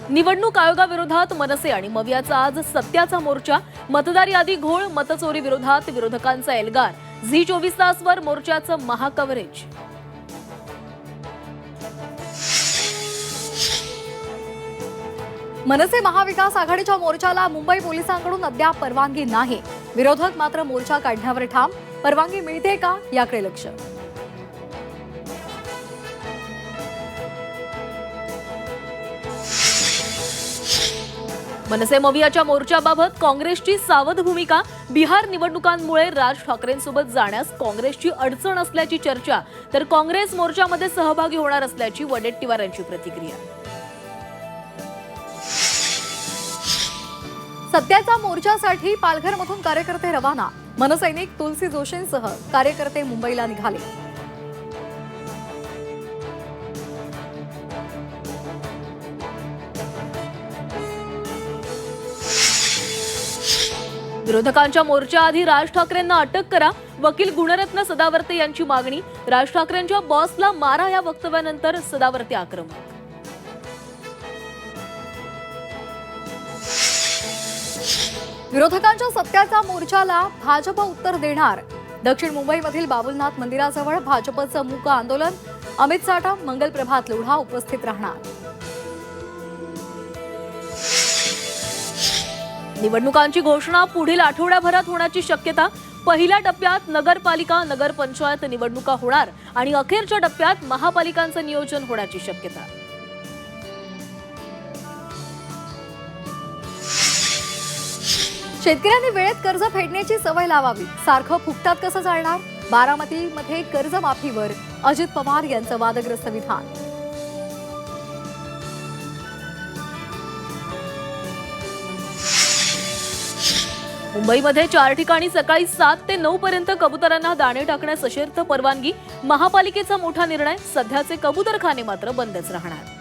निवडणूक आयोगाविरोधात मनसे आणि मवियाचा आज सत्याचा मोर्चा. मतदार यादी घोळ, मतचोरी विरोधात विरोधकांचा एल्गार. झी 24 तासवर मोर्चाचं महाकव्हरेज. मनसे महाविकास आघाडीच्या मोर्चाला मुंबई पोलिसांकडून अद्याप परवानगी नाही. विरोधक मात्र मोर्चा काढण्यावर ठाम. परवानगी मिळते का याकडे लक्ष. मनसे मवियाच्या मोर्चाबाबत काँग्रेसची सावध भूमिका. बिहार निवडणुकांमुळे राज ठाकरेंसोबत जाण्यास काँग्रेसची अडचण असल्याची चर्चा, तर काँग्रेस मोर्चामध्ये सहभागी होणार असल्याची वडेट्टीवारांची प्रतिक्रिया. सत्याचा मोर्चासाठी पालघरमधून कार्यकर्ते रवाना. मनसैनिक तुलसी जोशींसह कार्यकर्ते मुंबईला निघाले. विरोधकांच्या मोर्चाआधी राज ठाकरेंना अटक करा, वकील गुणरत्न सदावर्ते यांची मागणी. राज ठाकरेंच्या बॉसला मारा या वक्तव्यानंतर सदावर्ते आक्रमक. विरोधकांच्या सत्याचा मोर्चाला भाजप उत्तर देणार. दक्षिण मुंबईमधील बाबुलनाथ मंदिराजवळ भाजपचं मूक आंदोलन. अमित साठम, मंगलप्रभात लोढा उपस्थित राहणार. निवडणुकांची घोषणा पुढील आठवड्याभरात होण्याची शक्यता. पहिल्या टप्प्यात नगरपालिका, नगरपंचायत निवडणुका होणार आणि अखेरच्या टप्प्यात महापालिकांचं नियोजन होण्याची शक्यता. शेतकऱ्यांनी वेळेत कर्ज फेडण्याची सवय लावावी. सारखं फुकटात कसं चालणार. बारामतीमध्ये कर्जमाफीवर अजित पवार यांचं वादग्रस्त विधान. मुंबईमध्ये 4 ठिकाणी सकाळी 7 ते 9 पर्यंत कबुतरांना दाणे टाकण्यास सशर्त परवानगी. महापालिकेचा मोठा निर्णय. सध्याचे कबुतरखाने मात्र बंदच राहणार.